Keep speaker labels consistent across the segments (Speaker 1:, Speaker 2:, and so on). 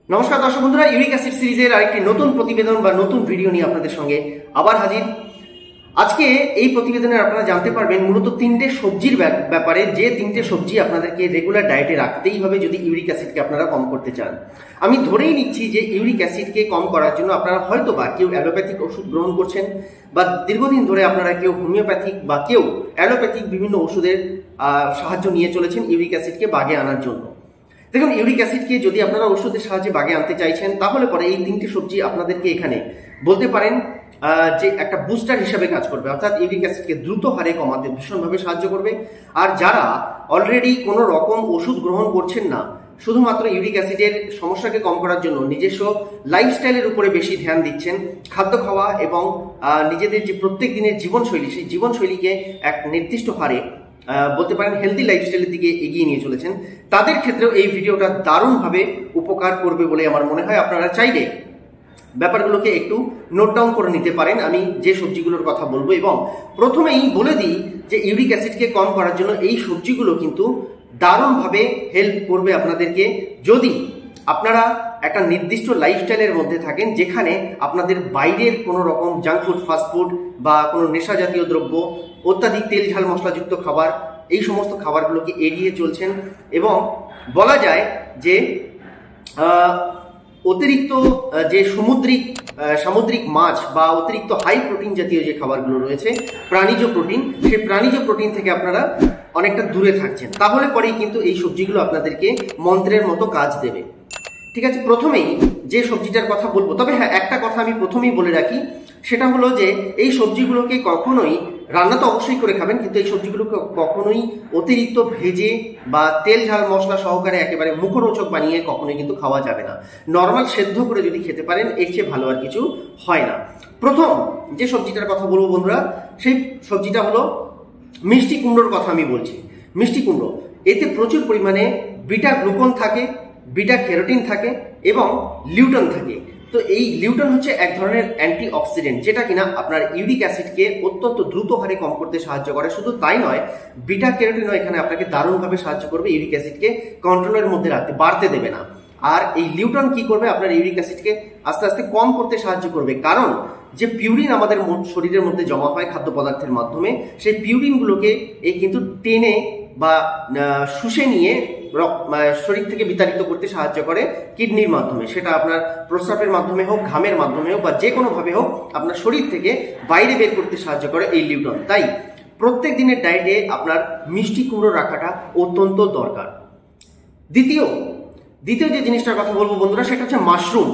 Speaker 1: নমস্কার দর্শক বন্ধুরা, ইউরিক অ্যাসিড সিরিজের আরেকটি নতুন প্রতিবেদন বা নতুন ভিডিও নিয়ে আপনাদের সঙ্গে আবার হাজির। আজকে এই প্রতিবেদনে আপনারা জানতে পারবেন মূলত তিনটে সবজির ব্যাপারে, যে তিনটে সবজি আপনাদেরকে রেগুলার ডায়েটে রাখতেই হবে যদি ইউরিক অ্যাসিডকে আপনারা কম করতে চান। আমি ধরেই নিচ্ছি যে ইউরিক অ্যাসিডকে কম করার জন্য আপনারা হয়তো বা কেউ অ্যালোপ্যাথিক ওষুধ গ্রহণ করছেন, বা দীর্ঘদিন ধরে আপনারা কেউ হোমিওপ্যাথিক বা কেউ অ্যালোপ্যাথিক বিভিন্ন ওষুধের সাহায্য নিয়ে চলেছেন ইউরিক অ্যাসিডকে বাগে আনার জন্য। দেখুন, ইউরিক অ্যাসিডকে যদি আপনারা ওষুধের সাহায্যে বাগে আনতে চাইছেন, তাহলে পরে এই তিনটি সবজি আপনাদেরকে এখানে বলতে পারেন যে একটা বুস্টার হিসেবে কাজ করবে, অর্থাৎ ইউরিক অ্যাসিডকে দ্রুত হারে কমাতে ভীষণভাবে সাহায্য করবে। আর যারা অলরেডি কোনো রকম ওষুধ গ্রহণ করছেন না, শুধুমাত্র ইউরিক অ্যাসিডের সমস্যাকে কম করার জন্য নিজস্ব লাইফস্টাইলের উপরে বেশি ধ্যান দিচ্ছেন, খাদ্য খাওয়া এবং নিজেদের যে প্রত্যেক দিনের জীবনশৈলী, সেই জীবনশৈলীকে এক নির্দিষ্ট হারে বলতে পারেন হেলদি লাইফস্টাইলের দিকে এগিয়ে নিয়ে চলেছেন, তাদের ক্ষেত্রেও এই ভিডিওটা দারুণভাবে উপকার করবে বলে আমার মনে হয়। আপনারা চাইলে ব্যাপারগুলোকে একটু নোট ডাউন করে নিতে পারেন আমি যে সবজিগুলোর কথা বলবো, এবং প্রথমেই বলে দিই যে ইউরিক অ্যাসিডকে কম করার জন্য এই সবজিগুলো কিন্তু দারুণভাবে হেল্প করবে আপনাদেরকে, যদি আপনারা একটা নির্দিষ্ট লাইফস্টাইলের মধ্যে থাকেন, যেখানে আপনাদের বাইরের কোনো রকম জাঙ্ক ফুড, ফাস্টফুড বা কোনো নেশা জাতীয় দ্রব্য, অত্যাধিক তেল ঝাল মশলাযুক্ত খাবার, এই সমস্ত খাবারগুলোকে এড়িয়ে চলছেন, এবং বলা যায় যে অতিরিক্ত যে সামুদ্রিক মাছ বা অতিরিক্ত হাই প্রোটিন জাতীয় যে খাবারগুলো রয়েছে, প্রাণীজ প্রোটিন, সেই প্রাণীজ প্রোটিন থেকে আপনারা অনেকটা দূরে থাকছেন, তাহলে পরেই কিন্তু এই সবজিগুলো আপনাদেরকে মন্ত্রের মতো কাজ দেবে। ঠিক আছে, প্রথমেই যে সবজিটার কথা বলবো, তবে হ্যাঁ, একটা কথা আমি প্রথমেই বলে রাখি, সেটা হলো যে এই সবজিগুলোকে কখনোই, রান্না তো অবশ্যই করে খাবেন, কিন্তু এই সবজিগুলোকে কখনোই অতিরিক্ত ভেজে বা তেল ঝাল মশলা সহকারে একেবারে মুখরোচক বানিয়ে কখনোই কিন্তু খাওয়া যাবে না। নর্মাল সেদ্ধ করে যদি খেতে পারেন, এর চেয়ে ভালো আর কিছু হয় না। প্রথম যে সবজিটার কথা বলবো বন্ধুরা, সেই সবজিটা হলো মিষ্টি কুমড়োর কথা আমি বলছি। মিষ্টি কুমড়ো, এতে প্রচুর পরিমাণে বিটা গ্লুকন থাকে, বিটা ক্যারোটিন থাকে এবং লিউটন থাকে। তো এই লিউটন হচ্ছে এক ধরনের অ্যান্টি অক্সিডেন্ট, যেটা কিনা আপনার ইউরিক অ্যাসিডকে অত্যন্ত দ্রুত হারে কম করতে সাহায্য করে। শুধু তাই নয়, বিটা ক্যারোটিনও এখানে আপনাকে দারুণভাবে সাহায্য করবে ইউরিক অ্যাসিডকে কন্ট্রোলের মধ্যে রাখতে, বাড়তে দেবে না। আর এই লিউটন কি করবে, আপনার ইউরিক অ্যাসিডকে আস্তে আস্তে কম করতে সাহায্য করবে, কারণ যে পিউরিন আমাদের শরীরের মধ্যে জমা হয় খাদ্য পদার্থের মাধ্যমে, সেই পিউরিনগুলোকে এই কিন্তু টেনে বা শুষে নিয়ে শরীর থেকে বিতাড়িত করতে সাহায্য করে কিডনির মাধ্যমে, সেটা আপনার প্রস্রাবের মাধ্যমে হোক, ঘামের মাধ্যমে হোক, বা যে কোনো ভাবে হোক আপনার শরীর থেকে বাইরে বের করতে সাহায্য করে এই লিউটন। তাই প্রত্যেক দিনের ডায়েটে আপনার মিষ্টি কুমড়ো রাখাটা অত্যন্ত দরকার। দ্বিতীয় যে জিনিসটার কথা বলবো বন্ধুরা, সেটা হচ্ছে মাশরুম।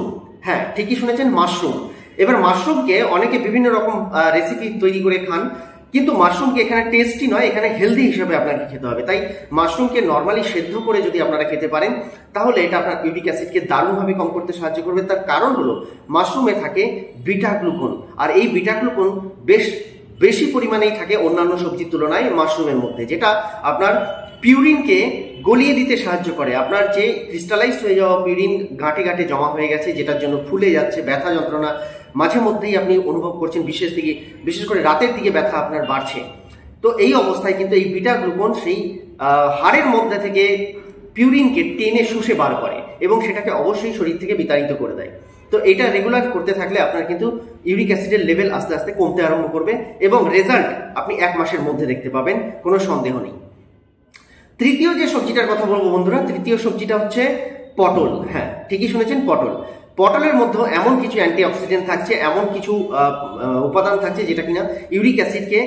Speaker 1: হ্যাঁ, ঠিকই শুনেছেন, মাশরুম। এবার মাশরুমকে অনেকে বিভিন্ন রকম রেসিপি তৈরি করে খান, কিন্তু মাশরুমকে এখানে টেস্টি নয়, এখানে হেলদি হিসেবে আপনাকে খেতে হবে। তাই মাশরুমকে নর্মালি সেদ্ধ করে যদি আপনারা খেতে পারেন, তাহলে এটা আপনার ইউরিক অ্যাসিডকে দারুণভাবে কম করতে সাহায্য করবে। তার কারণ হলো মাশরুমে থাকে বিটা গ্লুকন, আর এই বিটা গ্লুকন বেশি পরিমাণেই থাকে অন্যান্য সবজির তুলনায় মাশরুমের মধ্যে, যেটা আপনার পিউরিনকে গলিয়ে দিতে সাহায্য করে। আপনার যে ক্রিস্টালাইজড হয়ে যাওয়া পিউরিন গাঁটে গাঁটে জমা হয়ে গেছে, যেটার জন্য ফুলে যাচ্ছে, ব্যথা যন্ত্রণা মাঝে মধ্যেই আপনি অনুভব করছেন, বিশেষ করে রাতের দিকে ব্যথা আপনার বাড়ছে, তো এই অবস্থায় কিন্তু এই বিটা গ্লুকন সেই হাড়ের মধ্যে থেকে পিউরিনকে টেনে শুষে বার করে এবং সেটাকে অবশ্যই শরীর থেকে বিতাড়িত করে দেয়। তো এটা রেগুলার করতে থাকলে আপনার কিন্তু ইউরিক অ্যাসিডের লেভেল আস্তে আস্তে কমতে আরম্ভ করবে, এবং রেজাল্ট আপনি 1 মাসের মধ্যে দেখতে পাবেন, কোনো সন্দেহ নেই। তৃতীয় যে সবজিটার কথা বলবো বন্ধুরা, তৃতীয় সবজিটা হচ্ছে পটল। হ্যাঁ, ঠিকই শুনেছেন, পটল। পটলের মধ্যে এমন কিছু অ্যান্টি অক্সিডেন্ট থাকছে, এমন কিছু উপাদান থাকছে, যেটা কিনা ইউরিক অ্যাসিডকে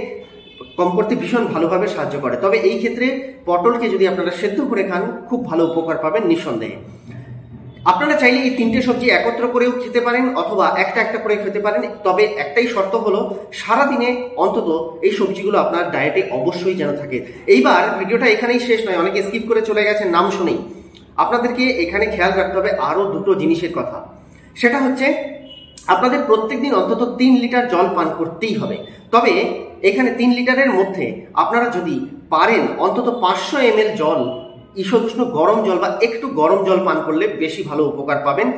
Speaker 1: কম করতে ভীষণ ভালোভাবে সাহায্য করে। তবে এই ক্ষেত্রে পটলকে যদি আপনারা সেদ্ধ করে খান, খুব ভালো উপকার পাবেন নিঃসন্দেহে। আপনারা চাইলে এই তিনটে সবজি একত্র করেও খেতে পারেন, অথবা একটা একটা করে খেতে পারেন, তবে একটাই শর্ত হলো সারাদিনে অন্তত এই সবজিগুলো আপনার ডায়েটে অবশ্যই যেন থাকে। এইবার ভিডিওটা এখানেই শেষ নয়, অনেকে স্কিপ করে চলে গেছেন নাম শুনেই। আপনাদেরকে এখানে খেয়াল রাখতে হবে আরো দুটো জিনিসের কথা, সেটা হচ্ছে আপনাদের প্রত্যেকদিন অন্তত 3 লিটার জল পান করতেই হবে। তবে এখানে 3 লিটারের মধ্যে আপনারা যদি পারেন অন্তত 500 ml জল, ঈষদুষ্ণ গরম জল বা একটু গরম জল পান করলে বেশি ভালো উপকার পাবেন।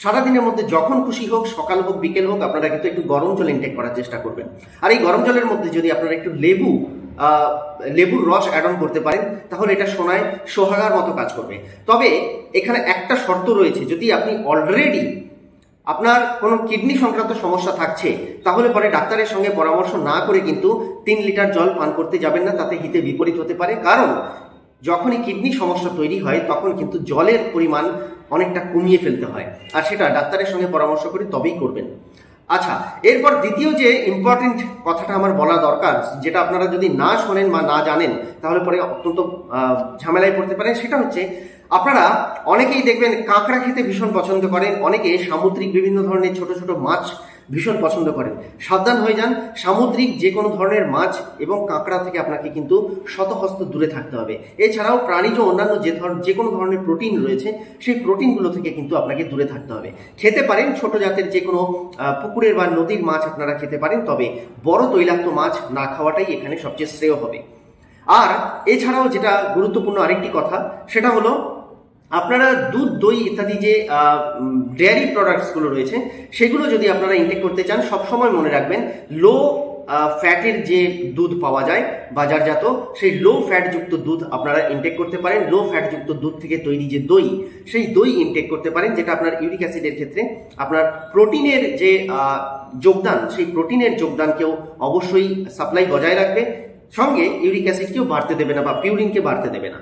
Speaker 1: সারাদিনের মধ্যে যখন খুশি হোক, সকাল হোক বিকেল হোক, আপনারা কিন্তু একটু গরম জল ইনটেক করার চেষ্টা করবেন। আর এই গরম জলের মধ্যে যদি আপনারা একটু লেবু লেবুর রস অ্যাড অন করতে পারেন, তাহলে এটা সোনায় সোহাগার মতো কাজ করবে। তবে এখানে একটা শর্ত রয়েছে, যদি আপনি অলরেডি আপনার কোনো কিডনি সংক্রান্ত সমস্যা থাকছে, তাহলে পরে ডাক্তারের সঙ্গে পরামর্শ না করে কিন্তু 3 লিটার জল পান করতে যাবেন না, তাতে হিতে বিপরীত হতে পারে। কারণ যখনই কিডনি সমস্যা তৈরি হয় তখন কিন্তু জলের পরিমাণ অনেকটা কমিয়ে ফেলতে হয়, আর সেটা ডাক্তারের সঙ্গে পরামর্শ করে তবেই করবেন। আচ্ছা, এরপর দ্বিতীয় যে ইম্পর্টেন্ট কথাটা আমার বলা দরকার, যেটা আপনারা যদি না শোনেন বা না জানেন তাহলে পরে অত্যন্ত ঝামেলায় পড়তে পারেন, সেটা হচ্ছে আপনারা অনেকেই দেখবেন কাঁকড়া খেতে ভীষণ পছন্দ করেন, অনেকে সামুদ্রিক বিভিন্ন ধরনের ছোট ছোট মাছ ভীষণ পছন্দ করেন। সাবধান হয়ে যান, সামুদ্রিক যে কোনো ধরনের মাছ এবং কাঁকড়া থেকে আপনাকে কিন্তু শতহস্ত দূরে থাকতে হবে। এছাড়াও প্রাণীজ অন্যান্য যে কোনো ধরনের প্রোটিন রয়েছে, সেই প্রোটিনগুলো থেকে কিন্তু আপনাকে দূরে থাকতে হবে। খেতে পারেন ছোট জাতের যে কোনো পুকুরের বা নদীর মাছ আপনারা খেতে পারেন, তবে বড় তৈলাক্ত মাছ না খাওয়াটাই এখানে সবচেয়ে শ্রেয় হবে। আর এছাড়াও যেটা গুরুত্বপূর্ণ আরেকটি কথা, সেটা হলো আপনারা দুধ, দই ইত্যাদি যে ডেয়ারি প্রোডাক্টসগুলো রয়েছে, সেগুলো যদি আপনারা ইনটেক করতে চান, সবসময় মনে রাখবেন লো ফ্যাটের যে দুধ পাওয়া যায় বাজারজাত, সেই লো ফ্যাটযুক্ত দুধ আপনারা ইনটেক করতে পারেন। লো ফ্যাটযুক্ত দুধ থেকে তৈরি যে দই, সেই দই ইনটেক করতে পারেন, যেটা আপনার ইউরিক অ্যাসিডের ক্ষেত্রে আপনার প্রোটিনের যে যোগদান, সেই প্রোটিনের যোগদানকেও অবশ্যই সাপ্লাই বজায় রাখবে, সঙ্গে ইউরিক অ্যাসিডকেও বাড়তে দেবে না বা পিউরিনকে বাড়তে দেবে না।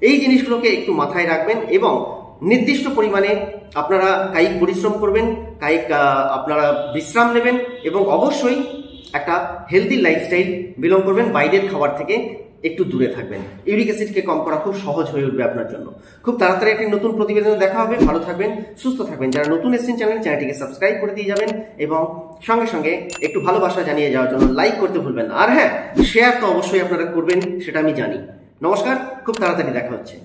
Speaker 1: এই জিনিসগুলোকে একটু মাথায় রাখবেন এবং নির্দিষ্ট পরিমাণে আপনারা কায়িক পরিশ্রম করবেন, আপনারা বিশ্রাম নেবেন এবং অবশ্যই একটা হেলদি লাইফস্টাইল বিলং করবেন, বাইরের খাবার থেকে একটু দূরে থাকবেন। ইউরিক অ্যাসিডকে কম করা খুব সহজ হয়ে উঠবে আপনার জন্য। খুব তাড়াতাড়ি একটি নতুন প্রতিবেদনে দেখা হবে। ভালো থাকবেন, সুস্থ থাকবেন। যারা নতুন এসেছেন চ্যানেলটিকে সাবস্ক্রাইব করে দিয়ে যাবেন এবং সঙ্গে সঙ্গে একটু ভালোবাসা জানিয়ে যাওয়ার জন্য লাইক করতে ভুলবেন না। আর হ্যাঁ, শেয়ার তো অবশ্যই আপনারা করবেন, সেটা আমি জানি। নমস্কার, খুব তাড়াতাড়ি দেখা হচ্ছে।